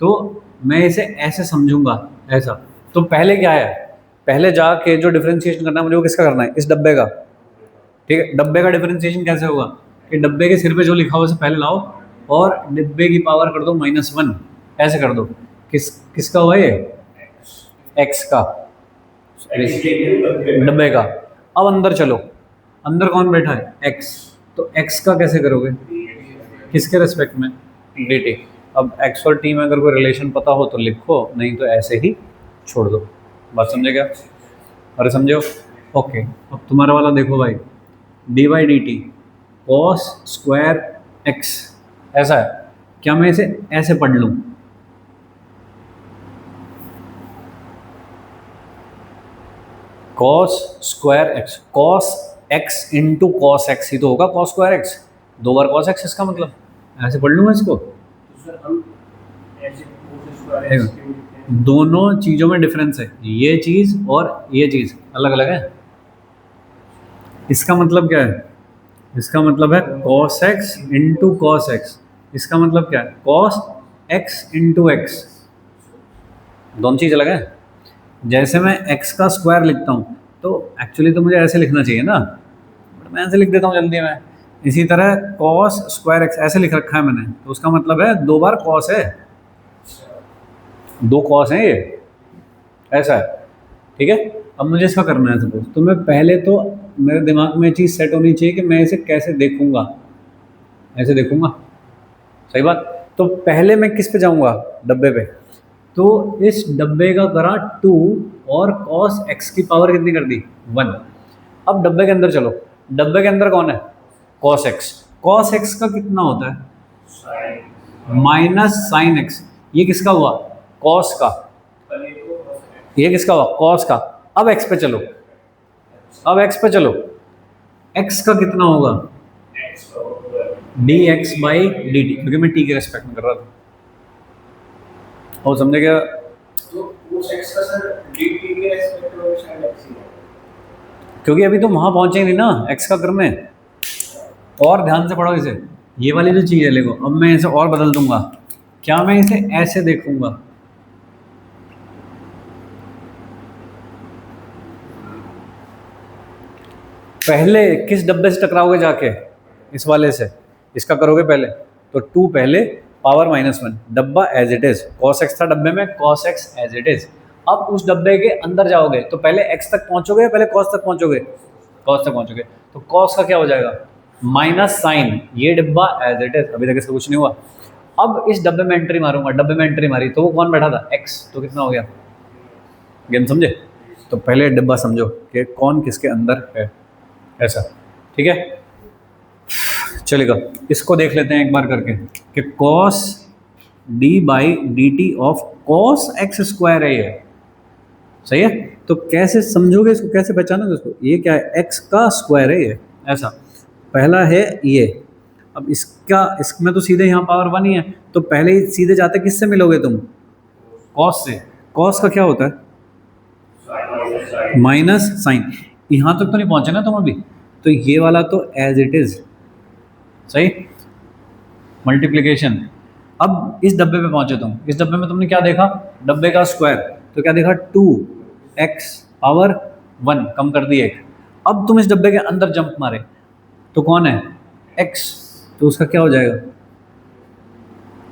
तो मैं इसे ऐसे समझूंगा, ऐसा। तो पहले क्या है, पहले जाके जो डिफरेंशिएशन करना है मुझे वो किसका करना है, इस डब्बे का। ठीक है, डब्बे का डिफरेंशिएशन कैसे होगा कि डब्बे के सिर पे जो लिखा हुआ उसे पहले लाओ और डिब्बे की पावर कर दो -1, ऐसे कर दो। किसका हुआ ये, एक्स का, डब्बे का। अब अंदर चलो, अंदर कौन बैठा है, एक्स। तो एक्स का कैसे करोगे, किसके रेस्पेक्ट में, डी टी। अब एक्स और टी में अगर कोई रिलेशन पता हो तो लिखो, नहीं तो ऐसे ही छोड़ दो। बात समझे क्या, अरे समझे हो, ओके। अब तुम्हारा वाला देखो भाई, D by D T cos square X, ऐसा है। क्या मैं इसे ऐसे पढ़ लूँ, cos square X, cos X into cos X ही तो होगा, कॉस स्क्वायर एक्स, 2 बार कॉस एक्स, इसका मतलब ऐसे पढ़ लूँगा इसको। दोनों चीज़ों में डिफरेंस है, ये चीज़ और ये चीज़ अलग अलग है। इसका मतलब क्या है, इसका मतलब है cos X into cos X. इसका मतलब क्या है, कॉस एक्स इंटू एक्स। दोनों चीज़ अलग है। जैसे मैं x का स्क्वायर लिखता हूँ तो एक्चुअली तो मुझे ऐसे लिखना चाहिए ना, बट मैं ऐसे लिख देता हूँ जल्दी में। इसी तरह कॉस स्क्वायर एक्स ऐसे लिख रखा है मैंने, तो उसका मतलब है 2 बार कॉस है, 2 कॉस हैं ये, ऐसा है। ठीक है, अब मुझे इसका करना है सपोज, तो मैं पहले तो मेरे दिमाग में चीज़ सेट होनी चाहिए कि मैं इसे कैसे देखूंगा, ऐसे देखूंगा, सही बात। तो पहले मैं किस पे जाऊंगा, डब्बे पे। तो इस डब्बे का करा 2 और cos x की पावर कितनी कर दी 1। अब डब्बे के अंदर चलो, डब्बे के अंदर कौन है cos x। cos x का कितना होता है साइन माइनस साइन x। ये किसका हुआ cos का, ये किसका हुआ cos का। अब x पे चलो, अब x पे चलो, x का कितना होगा एक्स का होगा dx बाई dt, क्योंकि मैं t के रेस्पेक्ट में कर रहा था। और समझे क्या, तो cos x का सर dt के रेस्पेक्ट में शायद x ही है। क्योंकि अभी तुम वहां पहुंचे नहीं ना x का करने। और ध्यान से पढ़ो इसे, ये वाली जो चीज़ है देखो, अब मैं इसे और बदल दूंगा। क्या मैं इसे ऐसे देखूंगा, पहले किस डब्बे से टकराओगे जाके, इस वाले से, इसका करोगे पहले तो 2 पहले पावर -1 डब्बा as it is, cos x था डब्बे में, cos x as it is. अब उस डब्बे के अंदर जाओगे तो पहले x तक पहुंचोगे या पहले cos तक पहुंचोगे, cos तक पहुंचोगे। तो cos का क्या हो जाएगा माइनस साइन, ये डब्बा एज इट इज, अभी तक इसका कुछ नहीं हुआ। अब इस डब्बे में एंट्री मारूंगा, डब्बे में एंट्री मारी तो वो कौन बैठा था x, तो कितना हो गया, गेम समझे। तो पहले डब्बा समझो कि कौन किसके अंदर है, ऐसा, ठीक है। चलेगा, इसको देख लेते हैं एक बार करके कि cos d by D T of cos x square है ये, सही है। तो कैसे समझोगे इसको, कैसे पहचानोगे इसको, ये क्या है x का स्क्वायर है ये, ऐसा। पहला है ये, अब इसका, इसमें तो सीधे यहाँ पावर 1 ही है, तो पहले ही सीधे जाते किससे मिलोगे तुम, cos से। cos का क्या होता है साइन माइनस साइन। यहाँ तक तो नहीं पहुंचे ना तुम अभी, तो ये वाला तो एज इट इज, सही, मल्टीप्लिकेशन। अब इस डब्बे पे पहुंचे तुम, इस डब्बे में तुमने क्या देखा, डब्बे का स्क्वायर, तो क्या देखा 2x पावर 1 कम कर दी 1। अब तुम इस डब्बे के अंदर जंप मारे तो कौन है x, तो उसका क्या हो जाएगा,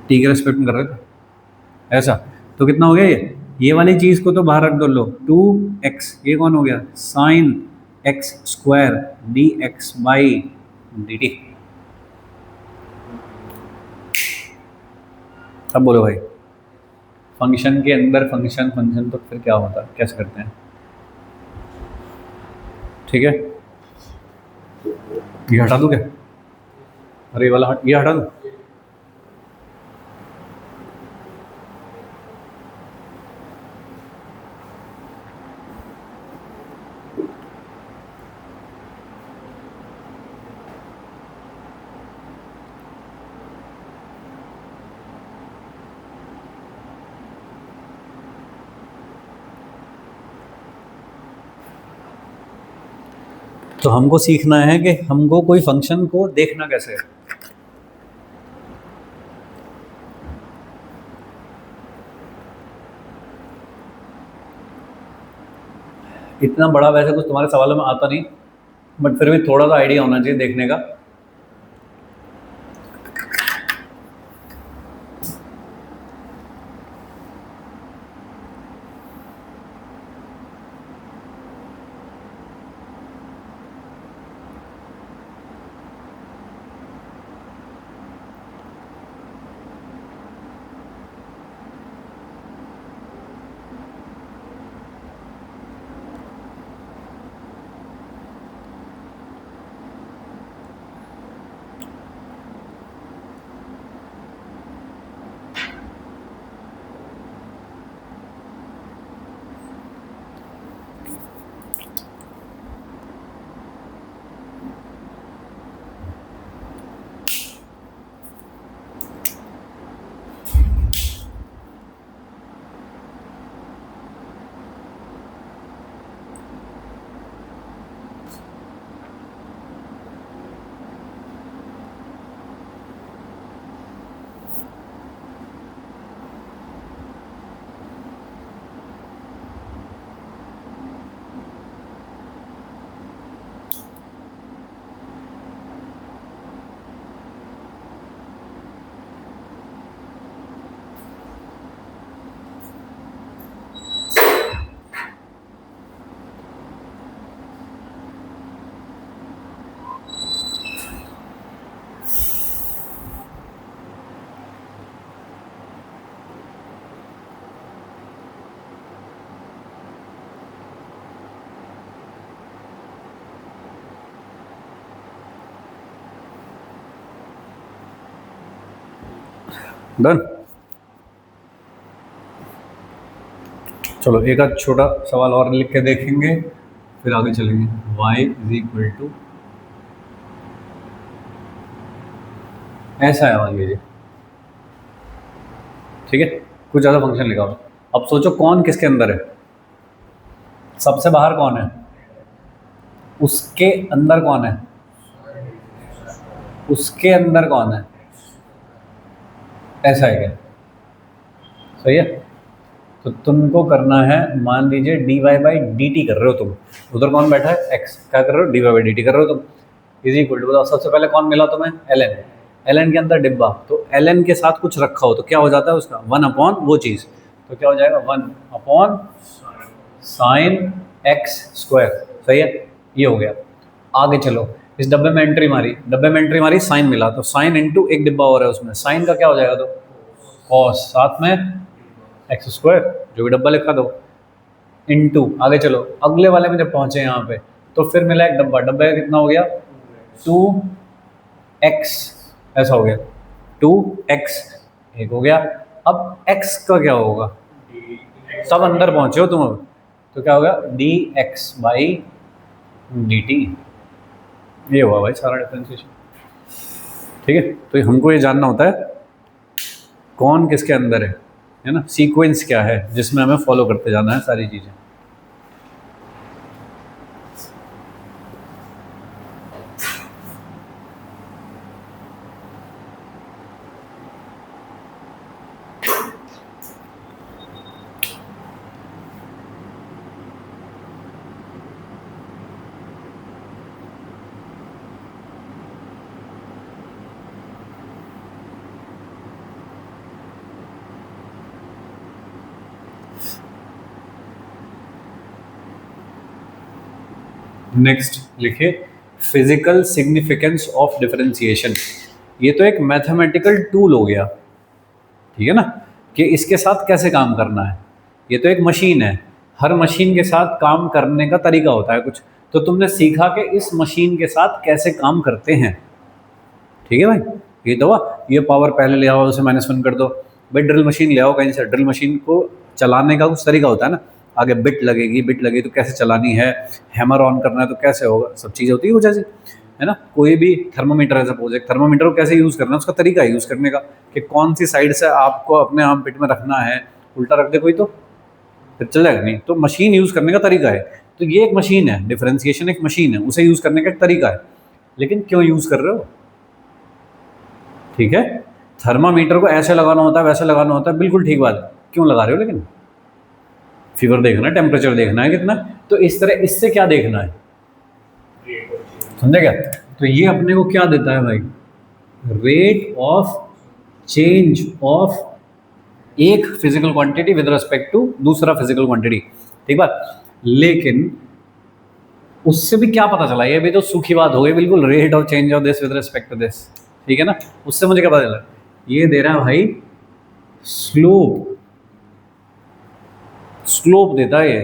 t के रेस्पेक्ट में कर रहे थे, ऐसा। तो कितना हो गया ये वाली चीज़ को तो बाहर रख दो, लो 2x, ये कौन हो गया sine x square dx by dt। अब बोलो भाई, फंक्शन के अंदर फंक्शन, फंक्शन तो फिर क्या होता है, कैसे करते हैं, ठीक है। ये हटा दूँ क्या, अरे ये वाला ये हटा दूँ। तो हमको सीखना है कि हमको कोई फंक्शन को देखना कैसे है। इतना बड़ा वैसे कुछ तुम्हारे सवालों में आता नहीं, बट फिर भी थोड़ा सा आइडिया होना चाहिए देखने का। डन। चलो एक आध छोटा सवाल और लिख के देखेंगे, फिर आगे चलेंगे। y इज इक्वल टू ऐसा है, मान लीजिए, ठीक है, कुछ ज़्यादा फंक्शन लिखा हो। अब सोचो कौन किसके अंदर है, सबसे बाहर कौन है, उसके अंदर कौन है, उसके अंदर कौन है, ऐसा है क्या? सही है। तो तुमको करना है, मान लीजिए dy बाई डी टी कर रहे हो तुम, उधर कौन बैठा है, x, क्या कर रहे हो, dy बाई डी टी कर रहे हो तुम, इज इक्वल टू, बताओ सबसे पहले कौन मिला तुम्हें, ln, ln के अंदर डिब्बा, तो ln के साथ कुछ रखा हो तो क्या हो जाता है उसका, 1 अपॉन वो चीज़, तो क्या हो जाएगा 1 अपॉन साइन एक्स स्क्वायर। सही है, ये हो गया। आगे चलो, इस डब्बे में एंट्री मारी, डब्बे में एंट्री मारी, साइन मिला, तो साइन इंटू एक डिब्बा हो रहा है उसमें, साइन का क्या हो जाएगा, तो कॉस, साथ में एक्स स्क्वायर, जो भी डब्बा लिखा दो, इंटू, आगे चलो, अगले वाले में जब पहुंचे यहाँ पे, तो फिर मिला एक डब्बा, डब्बे का कितना हो गया 2x, ऐसा हो गया 2x, एक हो गया। अब x का क्या होगा, सब अंदर पहुंचे हो तुम अब, तो क्या होगा dx बाई dt, ये हुआ भाई सारा डिफरेंशिएशन। ठीक है, तो हमको ये जानना होता है कौन किसके अंदर है ना, सीक्वेंस क्या है जिसमें हमें फॉलो करते जाना है सारी चीज़ें। नेक्स्ट लिखिए, फिजिकल सिग्निफिकेंस ऑफ डिफरेंशिएशन। ये तो एक मैथमेटिकल टूल हो गया, ठीक है ना, कि इसके साथ कैसे काम करना है। ये तो एक मशीन है, हर मशीन के साथ काम करने का तरीका होता है कुछ, तो तुमने सीखा कि इस मशीन के साथ कैसे काम करते हैं। ठीक है भाई, ये तो हुआ, ये पावर पहले ले आओ, उसे -1 कर दो। भाई ड्रिल मशीन ले आओ कहीं से, ड्रिल मशीन को चलाने का कुछ तरीका होता है ना, आगे बिट लगेगी, बिट लगी तो कैसे चलानी है, हैमर ऑन करना है तो कैसे होगा, सब चीज़ें होती है वो जैसे, है ना। कोई भी थर्मोमीटर है, सपोज एक थर्मोमीटर को कैसे यूज़ करना है, उसका तरीका है यूज़ करने का, कि कौन सी साइड से आपको अपने आर्म पिट में रखना है, उल्टा रख दे कोई तो फिर चल जाएगा नहीं। तो मशीन यूज़ करने का तरीका है, तो ये एक मशीन है, डिफरेंशिएशन एक मशीन है, उसे यूज़ करने का एक तरीका है। लेकिन क्यों यूज़ कर रहे हो, ठीक है, थर्मामीटर को ऐसे लगाना होता है, वैसे लगाना होता है, बिल्कुल ठीक बात है, क्यों लगा रहे हो, लेकिन फीवर देखना है, टेम्परेचर देखना है कितना, तो इस तरह इससे क्या देखना है, समझे क्या। तो ये अपने को क्या देता है भाई, रेट ऑफ चेंज ऑफ एक physical quantity with respect to दूसरा फिजिकल क्वांटिटी, ठीक बात। लेकिन उससे भी क्या पता चला, ये भी तो सूखी बात हो गई बिल्कुल, rate of change of this with respect to this, ठीक है ना। उससे मुझे क्या पता चला, ये दे रहा है भाई स्लोप, स्लोप देता है ये,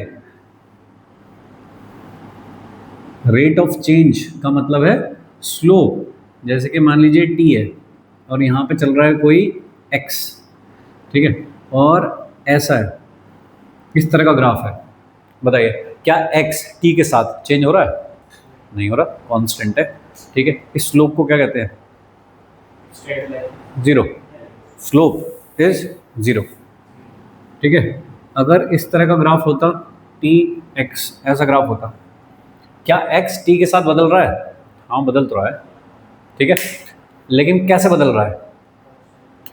रेट ऑफ चेंज का मतलब है स्लोप। जैसे कि मान लीजिए t है और यहाँ पे चल रहा है कोई x, ठीक है, और ऐसा है, इस तरह का ग्राफ है, बताइए क्या x t के साथ चेंज हो रहा है, नहीं हो रहा, कांस्टेंट है, ठीक है। इस स्लोप को क्या कहते हैं, जीरो, स्लोप इज जीरो, ठीक है। अगर इस तरह का ग्राफ होता टी एक्स, ऐसा ग्राफ होता, क्या x t के साथ बदल रहा है, हाँ बदल तो रहा है, ठीक है, लेकिन कैसे बदल रहा है,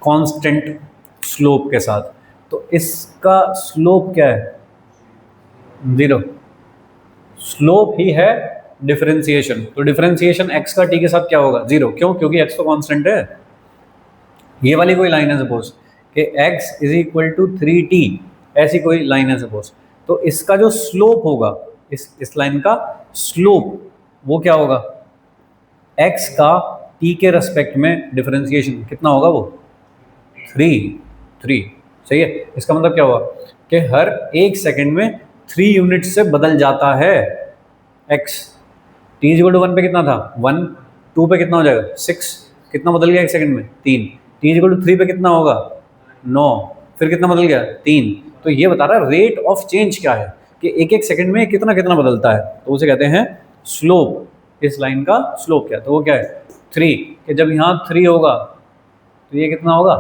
कांस्टेंट स्लोप के साथ। तो इसका स्लोप क्या है, जीरो, स्लोप ही है डिफरेंशिएशन, तो डिफरेंशिएशन x का t के साथ क्या होगा, जीरो, क्यों, क्योंकि x तो कांस्टेंट है। ये वाली कोई लाइन है सपोज कि x is equal to 3t, ऐसी कोई लाइन है सपोज, तो इसका जो स्लोप होगा, इस लाइन का स्लोप वो क्या होगा, x का t के रेस्पेक्ट में डिफरेंशिएशन कितना होगा, वो 3, सही है। इसका मतलब क्या हुआ कि हर 1 सेकंड में 3 यूनिट से बदल जाता है x। t इक्वल टू 1 पे कितना था 1, 2 पे कितना हो जाएगा 6, कितना बदल गया 1 सेकंड में 3, t=3 पे कितना होगा 9, फिर कितना बदल गया 3। तो ये बता रहा है रेट ऑफ चेंज क्या है कि एक एक सेकंड में कितना कितना बदलता है, तो उसे कहते हैं स्लोप। इस लाइन का स्लोप क्या है, तो वो क्या है 3, कि जब यहाँ 3 होगा तो ये कितना होगा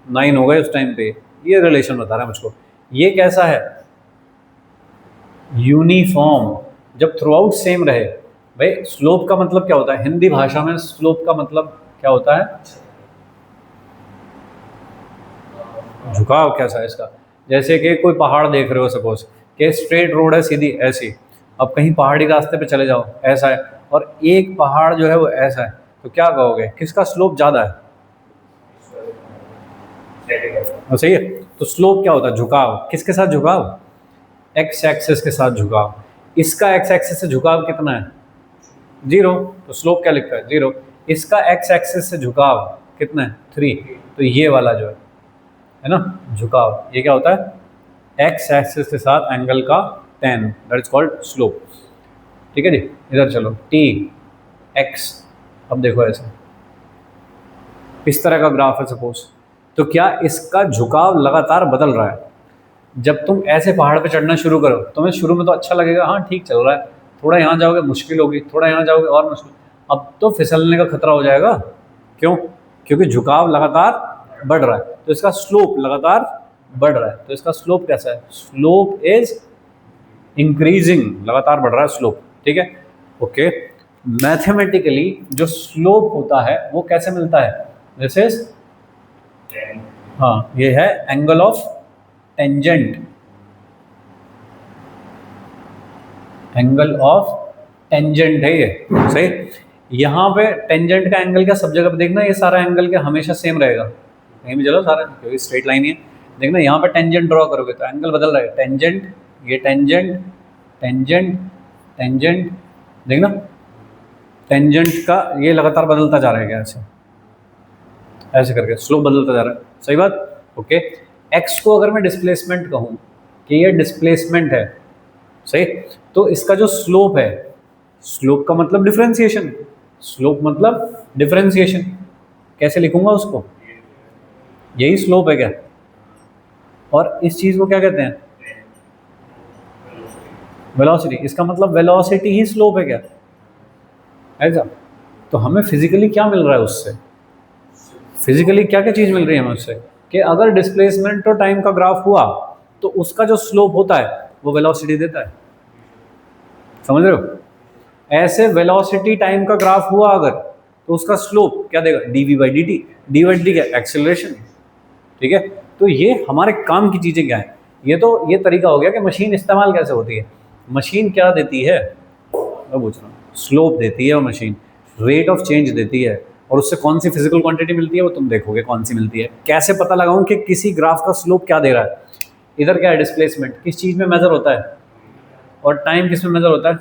9 होगा उस टाइम पे। ये रिलेशन बता रहा है मुझको। ये कैसा है यूनिफॉर्म, जब थ्रू आउट सेम रहे। भाई स्लोप का मतलब क्या होता है, हिंदी भाषा में स्लोप का मतलब क्या होता है, झुकाव कैसा है इसका। जैसे कि कोई पहाड़ देख रहे हो सपोज कि स्ट्रेट रोड है सीधी ऐसी, अब कहीं पहाड़ी रास्ते पे चले जाओ ऐसा है, और एक पहाड़ जो है वो ऐसा है, तो क्या कहोगे किसका स्लोप ज़्यादा है। सही है। तो स्लोप क्या होता है झुकाव, किसके साथ झुकाव, एक्स एक्सिस के साथ झुकाव। इसका एक्स एक्सिस से झुकाव कितना है 0, तो स्लोप क्या लिखता है 0। इसका एक्स एक्सिस से झुकाव कितना है 3, तो ये वाला जो है ना झुकाव, ये क्या होता है एक्स एक्सिस के साथ एंगल का tan, that is called slope. ठीक है जी। इधर चलो t x, अब देखो ऐसे इस तरह का ग्राफ है सपोज, तो क्या इसका झुकाव लगातार बदल रहा है। जब तुम ऐसे पहाड़ पे चढ़ना शुरू करो तुम्हें शुरू में तो अच्छा लगेगा, हाँ ठीक चल रहा है, थोड़ा यहाँ जाओगे मुश्किल होगी, थोड़ा यहाँ जाओगे और मुश्किल, अब तो फिसलने का खतरा हो जाएगा। क्यों, क्योंकि झुकाव लगातार बढ़ रहा है, तो इसका स्लोप लगातार बढ़ रहा है। तो इसका स्लोप कैसा है, स्लोप इज इंक्रीजिंग, लगातार बढ़ रहा है स्लोप। ठीक है ओके। मैथमेटिकली जो स्लोप होता है वो कैसे मिलता है, दिस इज हाँ ये है angle of tangent, angle of tangent है ये सही। यहाँ पे टेंजेंट का एंगल क्या, सब जगह पे देखना ये सारा एंगल क्या हमेशा सेम रहेगा, कहीं भी चलो सारा क्योंकि स्ट्रेट लाइन ही है। देखना यहाँ पे टेंजेंट ड्रॉ करोगे तो एंगल बदल रहा है, टेंजेंट, ये टेंजेंट, टेंजेंट, टेंजेंट, देखना टेंजेंट का ये लगातार बदलता जा रहा है क्या, ऐसे ऐसे करके स्लोप बदलता जा रहा है। सही बात ओके। एक्स को अगर मैं डिस्प्लेसमेंट कहूँ कि ये डिस्प्लेसमेंट है सही, तो इसका जो स्लोप है, स्लोप का मतलब डिफरेंशिएशन, स्लोप मतलब डिफरेंशिएशन, कैसे लिखूंगा उसको, यही स्लोप है क्या। और इस चीज़ को क्या कहते हैं वेलोसिटी, इसका मतलब वेलोसिटी ही स्लोप है क्या, ऐसा। तो हमें फिजिकली क्या मिल रहा है उससे, फिजिकली क्या क्या चीज़ मिल रही है हमें उससे, कि अगर डिस्प्लेसमेंट और टाइम का ग्राफ हुआ तो उसका जो स्लोप होता है वो वेलोसिटी देता है, समझ रहे हो। ऐसे वेलोसिटी टाइम का ग्राफ हुआ अगर तो उसका स्लोप क्या देगा, dv/dt, dv/dt क्या एक्सेलरेशन। ठीक है, तो ये हमारे काम की चीज़ें क्या है, ये तो ये तरीका हो गया कि मशीन इस्तेमाल कैसे होती है। मशीन क्या देती है, मैं पूछ रहा हूँ, स्लोप देती है, और मशीन रेट ऑफ चेंज देती है, और उससे कौन सी फिजिकल क्वांटिटी मिलती है वो तुम देखोगे कौन सी मिलती है। कैसे पता लगाऊं कि किसी ग्राफ का स्लोप क्या दे रहा है, इधर क्या है डिस्प्लेसमेंट, किस चीज़ में मेजर होता है, और टाइम किस में मेजर होता है।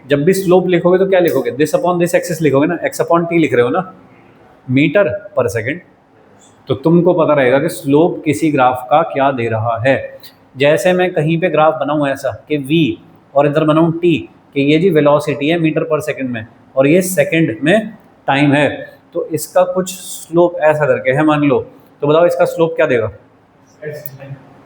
जब भी स्लोप लिखोगे तो क्या लिखोगे, दिस अपॉन दिस एक्सिस लिखोगे ना, एक्स अपॉन टी लिख रहे हो ना, मीटर पर सेकेंड। तो तुमको पता रहेगा कि स्लोप किसी ग्राफ का क्या दे रहा है। जैसे मैं कहीं पे ग्राफ बनाऊं ऐसा कि v और इधर बनाऊं t, कि ये जी वेलोसिटी है मीटर पर सेकंड में और ये सेकंड में टाइम है, तो इसका कुछ स्लोप ऐसा करके है मान लो, तो बताओ इसका स्लोप क्या देगा।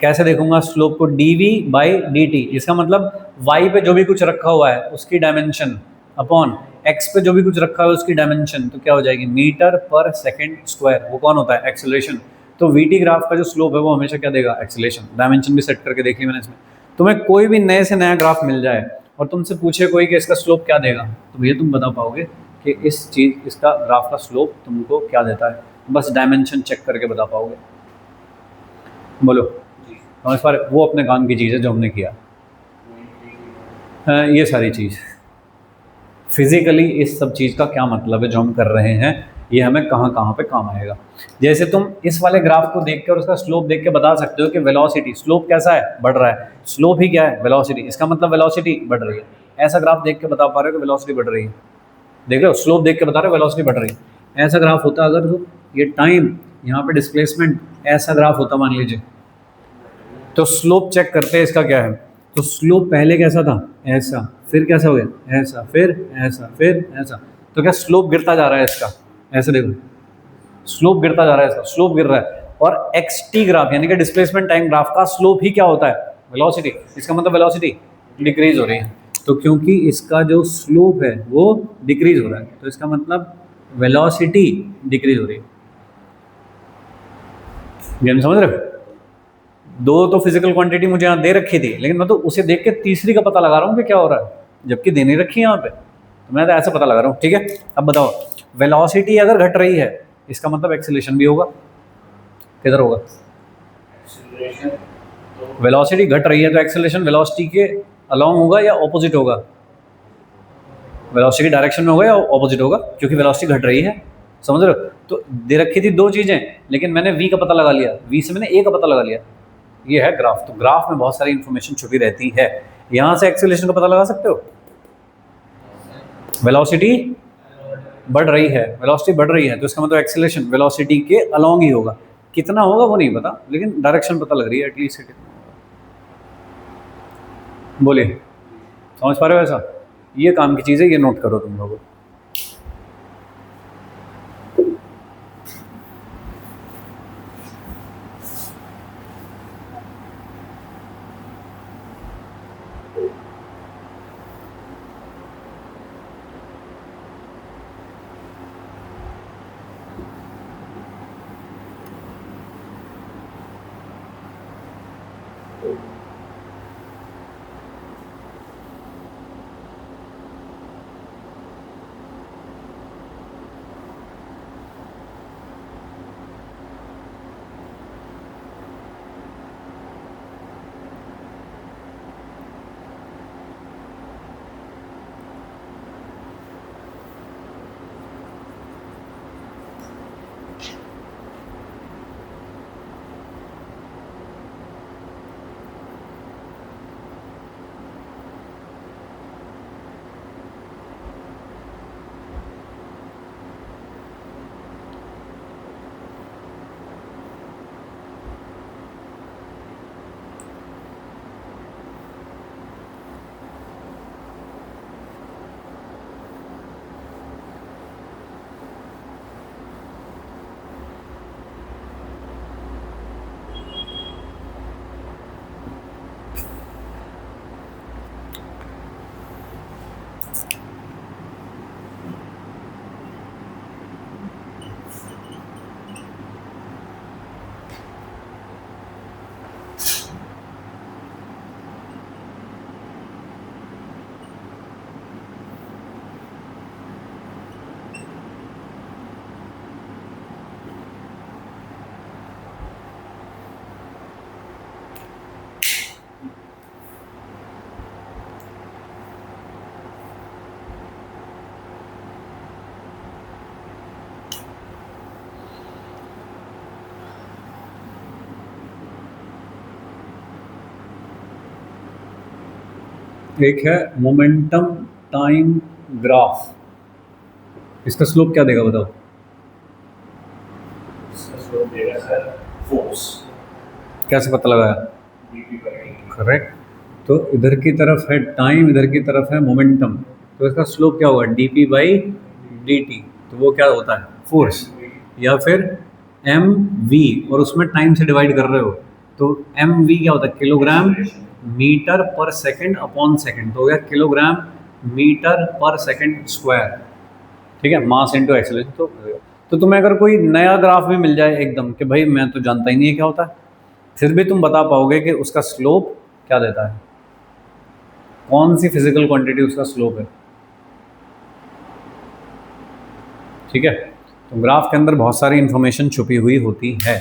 कैसे देखूंगा स्लोप को, dv/dt, इसका मतलब y पे जो भी कुछ रखा हुआ है उसकी डायमेंशन अपॉन x पे जो भी कुछ रखा हुआ है उसकी डायमेंशन, तो क्या हो जाएगी मीटर पर सेकंड स्क्वायर, वो कौन होता है एक्सेलरेशन। तो vt ग्राफ का जो स्लोप है वो हमेशा क्या देगा एक्सेलरेशन। डायमेंशन भी सेट करके देख ली मैंने इसमें। तुम्हें कोई भी नए से नया ग्राफ मिल जाए और तुमसे पूछे कोई कि इसका स्लोप क्या देगा, तो भैया तुम बता पाओगे कि इस चीज़ इसका ग्राफ का स्लोप तुमको क्या देता है, बस डायमेंशन चेक करके बता पाओगे। बोलो समझ पा रहे, वो अपने काम की चीज़ है जो हमने किया। ये सारी चीज़ फिजिकली इस सब चीज़ का क्या मतलब है जो हम कर रहे हैं, ये हमें कहाँ कहाँ पे काम आएगा। जैसे तुम इस वाले ग्राफ को देख कर उसका स्लोप देख के बता सकते हो कि वेलोसिटी, स्लोप कैसा है बढ़ रहा है, स्लोप ही क्या है वेलोसिटी, इसका मतलब वेलोसिटी बढ़ रही है। ऐसा ग्राफ देख के बता पा रहे हो कि वेलोसिटी बढ़ रही है, देख रहे हो स्लोप देख के बता रहे हो वेलोसिटी बढ़ रही है। ऐसा ग्राफ होता अगर तो ये टाइम यहाँ पे डिस्प्लेसमेंट ऐसा ग्राफ होता मान लीजिए, तो स्लोप चेक करते हैं इसका क्या है। तो स्लोप पहले कैसा था ऐसा, फिर कैसा हो गया ऐसा, फिर ऐसा, फिर ऐसा, तो क्या स्लोप गिरता जा रहा है इसका, ऐसे देखो स्लोप गिरता जा रहा है, इसका स्लोप गिर रहा है। और एक्स टी ग्राफ यानी कि डिस्प्लेसमेंट टाइम ग्राफ का स्लोप ही क्या होता है, वेलोसिटी। इसका मतलब वेलोसिटी डिक्रीज हो रही है। तो क्योंकि इसका जो स्लोप है वो डिक्रीज हो रहा है, तो इसका मतलब वेलोसिटी डिक्रीज हो रही है। गेम समझ रहे हो? दो तो फिजिकल क्वांटिटी मुझे यहाँ दे रखी थी, लेकिन मैं तो उसे देख के तीसरी का पता लगा रहा हूँ कि क्या हो रहा है, जबकि देनी रखी है यहाँ पे, तो मैं तो ऐसे पता लगा रहा हूँ। ठीक है, अब बताओ, वेलोसिटी अगर घट रही है इसका मतलब एक्सीलरेशन भी होगा। किधर होगा? एक्सीलरेशन तो वेलोसिटी घट रही है तो एक्सीलरेशन वेलोसिटी के अलोंग होगा या ऑपोजिट होगा? वेलोसिटी डायरेक्शन में होगा या ऑपोजिट होगा, क्योंकि वेलोसिटी घट रही है। समझ रहे हो? तो दे रखी थी दो चीज़ें, लेकिन मैंने v का पता लगा लिया, v से मैंने a का पता लगा लिया। ये है ग्राफ। तो ग्राफ में बहुत सारी इंफॉर्मेशन छुपी रहती है। यहाँ से एक्सीलरेशन का पता लगा सकते हो। वेलोसिटी बढ़ रही है, वेलोसिटी बढ़ रही है, तो इसका मतलब एक्सीलरेशन वेलोसिटी के अलोंग ही होगा। कितना होगा वो नहीं पता, लेकिन डायरेक्शन पता लग रही है एटलीस्ट। बोलिए, समझ पा रहे हो? ऐसा ये काम की चीज़ है, ये नोट करो तुम लोग। एक है मोमेंटम टाइम ग्राफ, इसका स्लोप क्या देगा बताओ? इसका स्लोप देगा सर फोर्स कैसे पता लगाया? dp by dt। करेक्ट। तो इधर की तरफ है टाइम, इधर की तरफ है मोमेंटम, तो इसका स्लोप क्या होगा? dp by dt। तो वो क्या होता है? फोर्स, या फिर mv, और उसमें टाइम से डिवाइड कर रहे हो तो mv क्या होता है? किलोग्राम मीटर पर सेकंड अपॉन सेकंड, तो हो गया किलोग्राम मीटर पर सेकंड स्क्वायर। ठीक है, मास इंटू एक्सीलरेशन। तो तुम्हें अगर कोई नया ग्राफ भी मिल जाए एकदम कि भाई मैं तो जानता ही नहीं है क्या होता है, फिर भी तुम बता पाओगे कि उसका स्लोप क्या देता है, कौन सी फिजिकल क्वांटिटी उसका स्लोप है। ठीक है, तो ग्राफ के अंदर बहुत सारी इंफॉर्मेशन छुपी हुई होती है।